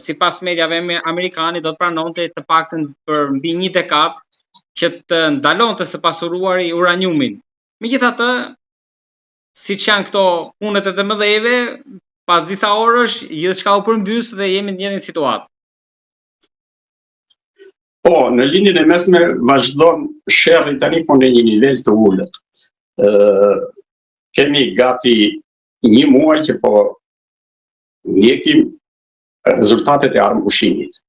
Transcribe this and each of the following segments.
sipas mediave amerikane do të pranonte të paktën për mbi 1 dekadë që të ndalonte së pasuruari uraniumin. Megjithatë, siç janë këto punët e të mëdheve, pas disa orësh gjithçka u përmbys dhe jemi në një situatë. Po, në linjën e mesme vazhdon sherrri tani po në një nivel të ulët. Kemi gati 1 muaj që po ndjekim rezultatet e armëushimit.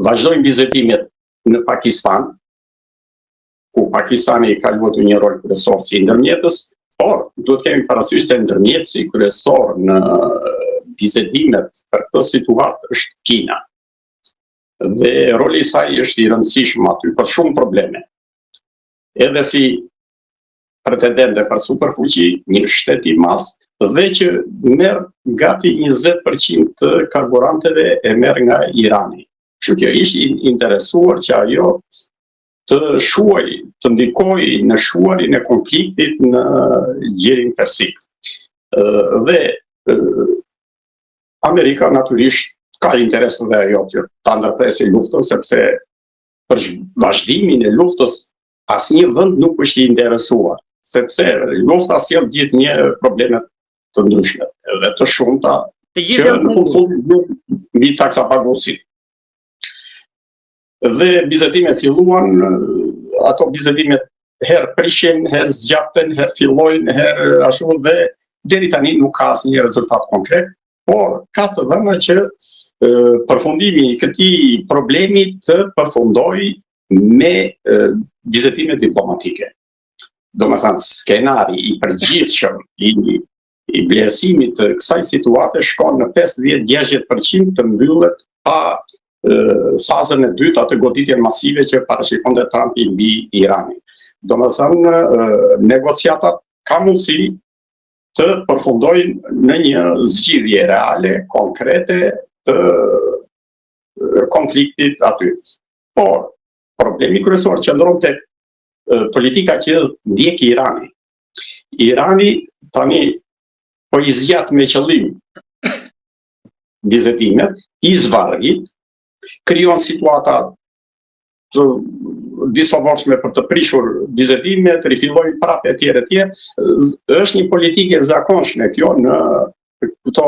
Vazhdojnë vizitimet në Pakistan, ku Pakistani ka luajtur një rol kryesor si ndërmjetës, por duhet kemi parasysh se ndërmjetësi kryesor në vizitimet për këtë situatë është Kina. Dhe roli i saj është i rëndësishëm aty për shumë probleme. Edhe si pretendente për superfuqi, një shtet i madh, dhe që merr gati 20% të karburanteve e merr nga Irani. Kështu që ishte interesuar që ajo të ndikoj në shuarin e konfliktit në gjerin persik. Dhe Amerika natyrisht ka interes dhe ajo që ta ndërpresë luftën, sepse për vazhdimin e luftës asnjë vend nuk është i interesuar, sepse lufta sjell gjithnjë probleme të ndryshme dhe të shumta që në fund mbi taksapaguesit. Dhe vizetimet filluan, ato vizetimet herë prishin, herë zgjaten, herë fillojnë, herë ashtu dhe deri tani nuk ka asnjë rezultat konkret, por ka të dhëna që përfundimi i këtij problemi të përfundojë me vizitime diplomatike. Domethënë skenari i përgjithshëm i vlerësimit të kësaj situate shkon në 50-60% të mbyllet pa fazën e dytë atë goditjen masive që parashikonte Trumpi mbi Iranin. Domethënë negociatat ka mundësi të përfundojnë në një zgjidhje reale, konkrete të konfliktit aty. Por problemi kryesor qëndron tek politika që ndjek Irani. Irani tani po i zgjat me qëllim vizetimet, i zvarrit, krijon situata të disavorshme për të prishur vizetimet, rifillojnë prapë etj. Është një politikë e zakonshme kjo në këto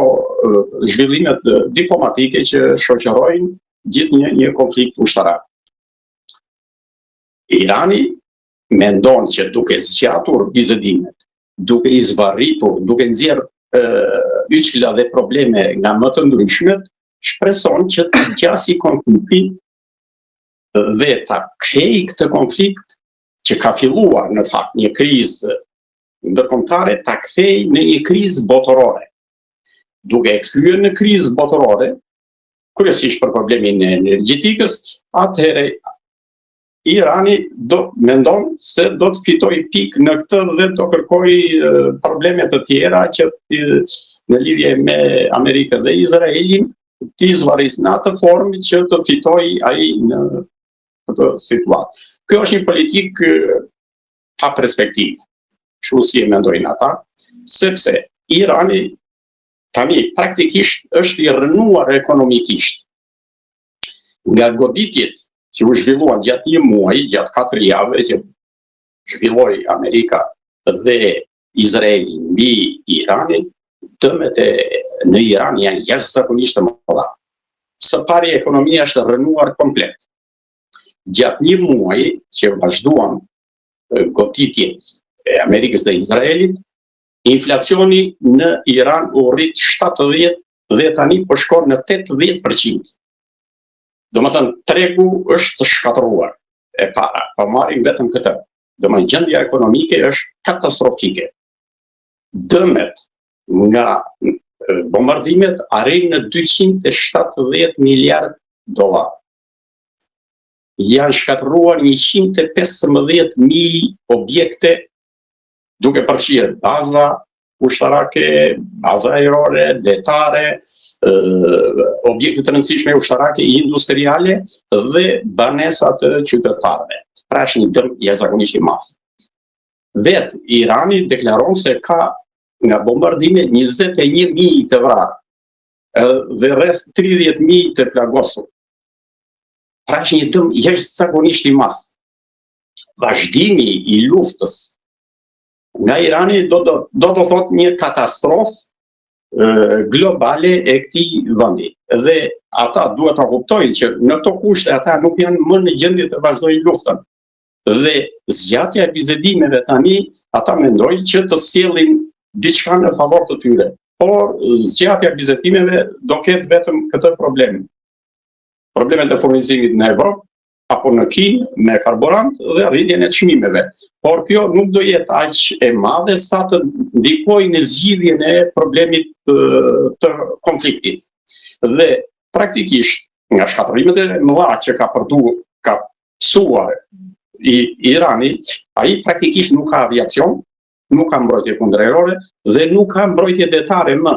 zhvillimet diplomatike që shoqërojnë gjithë një konflikt ushtarak. Irani mendon që duke zgjatur vizetimet, duke i zvarritur, duke nxjerrë yçla dhe probleme nga më të ndryshmet, shpreson që të zgjasë konfliktin dhe ta kthejë këtë konflikt që ka filluar në fakt një krizë ndërkombëtare, ta kthejë në një krizë botërore. Duke e kthyer në krizë botërore, kryesisht për problemin e energjetikës, atëherë Irani mendon se do të fitojë pikë në këtë dhe do kërkojë probleme të tjera që në lidhje me Amerikën dhe Izraelin t'i zvarris në atë formë që të fitojë ai në këtë situatë. Kjo është një politikë pa perspektivë, kështu si e mendojnë ata, sepse Irani tani praktikisht është i rënuar ekonomikisht. Nga goditjet që u zhvilluan gjatë një muaji, gjatë 4 javë që zhvilloi Amerika dhe Izraeli mbi Iranin, dëmet në Iran janë jashtëzakonisht të mëdha. Së pari ekonomia është rënuar komplet. Gjatë një muaji që vazhduan goditjet e Amerikës dhe Izraelit, inflacioni në Iran u rrit 70 dhe tani po shkon në 80%. Domethënë tregu është shkatëruar e para, po marrim vetëm këtë. Domethënë gjendja ekonomike është katastrofike. Dëmet nga bombardimet arrin në 270 miliard dollar. Janë shkatëruar 115.000 objekte, duke përfshirë baza ushtarake, baza ajrore, detare, objekte të rëndësishme ushtarake, industriale dhe banesat të qytetarëve. Pra është një dëm jashtëzakonisht i madh. Vetë Irani deklaron se ka nga bombardime 21.000 të vrarë. dhe rreth 30.000 të plagosur. Pra që një dëm jashtëzakonisht i madh. Vazhdimi i luftës nga Irani do të thotë një katastrofë globale e këtij vendi. Dhe ata duhet ta kuptojnë që në këto kushte ata nuk janë më në gjendje të vazhdojnë luftën. Dhe zgjatja e bisedimeve tani ata mendojnë që të sjellin diçka në favor të tyre. Por zgjatja e bisedimeve do ketë vetëm këtë problem. Problemet e furnizimit në Evropë apo në Kinë me karburant dhe rritjen e çmimeve. Por kjo nuk do jetë aq e madhe sa të ndikojë në zgjidhjen e problemit të konfliktit. Dhe praktikisht nga shkatërimet e mëdha që ka psuar Irani, ai praktikisht nuk ka aviacion, nuk ka mbrojtje kundërerore dhe nuk ka mbrojtje detare më.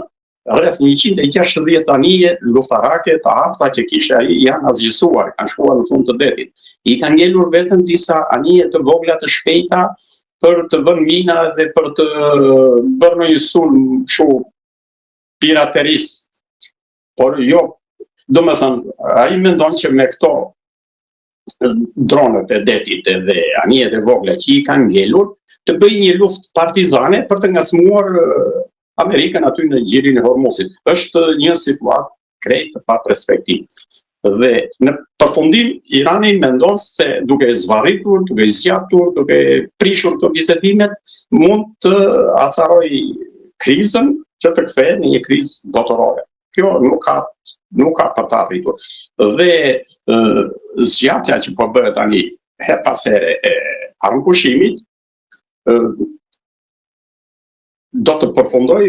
Rreth 160 anije luftarake të afta që kishte ai janë asgjësuar, kanë shkuar në fund të detit. I kanë ngelur vetëm disa anije të vogla të shpejta për të vënë mina dhe për të bërë një sulm kështu piraterisë. Por jo, domethënë, ai mendon që me këto dronët e detit dhe anijet e vogla që i kanë ngelur, të bëjë një luftë partizane për të ngacmuar Amerikën aty në gjirin e Hormuzit. Është një situatë krejt pa perspektivë. Dhe në përfundim Irani mendon se duke zvarritur, duke zgjatur, duke prishur këto bisedimet, mund të acarojë krizën që të kthehet në një krizë botërore. Kjo nuk ka për të arritur. Dhe zgjatja që po bëhet tani her pas here e armëpushimit do të përfundoj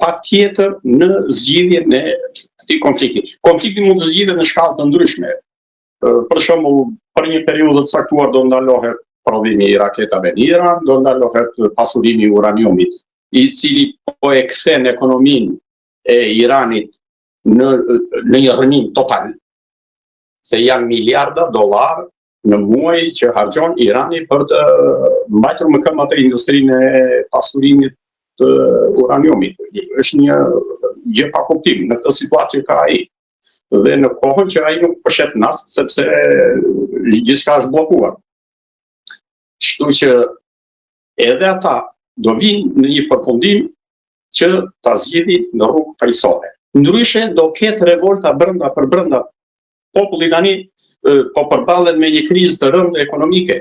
patjetër në zgjidhjen e këtij konflikti. Konflikti mund të zgjidhet në shkallë të ndryshme. Për shembull, për një periudhë të caktuar do ndalohet prodhimi i raketave në Iran, do ndalohet pasurimi i uraniumit, i cili po e kthen ekonominë e Iranit në një rënim total. Se janë miliarda dollar në muaj që harxhon Irani për të mbajtur më këmbë atë industrinë e pasurimit të uraniumit. Është një gjë pa kuptim në këtë situatë që ka ai. Dhe në kohën që ai nuk përshet naftë sepse gjithçka është bllokuar. Kështu që edhe ata do vinë në një përfundim që ta zgjidhin në rrugë paqësore. Ndryshe do ketë revolta brenda për brenda. Populli tani po përballet me një krizë të rëndë ekonomike.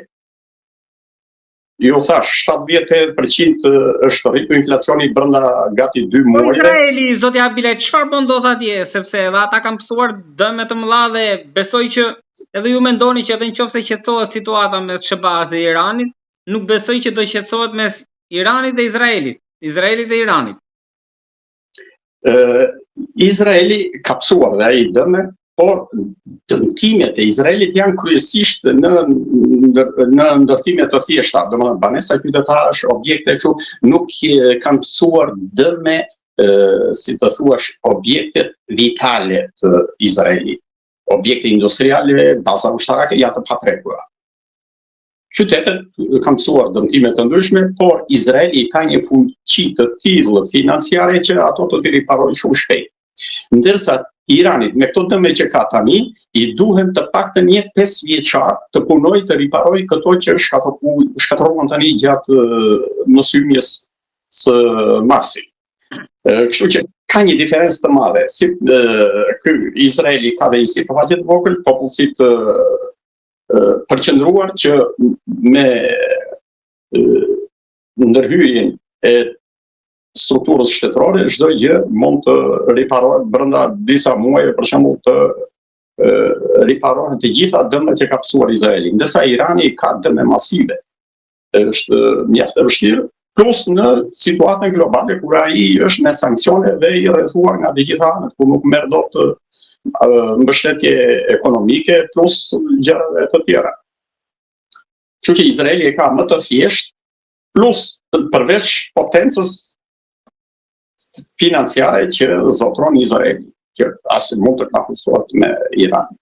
Ju thash, 70% është rritur inflacioni brenda gati 2 muajve. Izraeli, zoti Abile, çfarë po ndodh atje? Sepse edhe ata kanë mësuar dëme të mëdha dhe besoj që edhe ju mendoni që edhe nëse qetësohet situata mes SBA-s dhe Iranit, nuk besoj që do qetësohet mes Iranit dhe Izraelit, Izraelit dhe Iranit. Izraeli ka psuar dhe ai dëme, por dëmtimet e Izraelit janë kryesisht në ndërtime të thjeshta, domethënë banesa qytetarësh, objekte kështu, nuk kanë psuar dëme, si të thuash, objektet vitale të Izraelit. Objekte industriale, baza ushtarake janë të paprekura. Qytetet kanë psuar dëmtime të ndryshme, por Izraeli ka një fuqi të tillë financiare që ato do t'i riparojnë shumë shpejt. Ndërsa Iranit, me këto dëme që ka tani, i duhen të paktën një 5 vjeçar të punojë të riparojë këto që shkatëruan tani gjatë mësymjes së Marsit. Kështu që ka një diferencë të madhe. Si ky Izraeli ka dhe një sipërfaqe të vogël, popullsi të përqendruar që me ndërhyrjen e strukturës shtetërore, çdo gjë mund të riparohet brenda disa muajve, për shembull të riparohen të gjitha dëmet që ka psuar Izraeli. Ndërsa Irani ka dëme masive. Është mjaft e vështirë, plus në situatën globale kur ai është me sanksione dhe i rrethuar nga të gjitha anët, ku nuk merr dot mbështetje ekonomike plus gjëra të tjera. Kështu që Izraeli e ka më të thjeshtë, plus përveç potencës financiare që zotron Izraeli, që as mund të krahasohet me Iranin.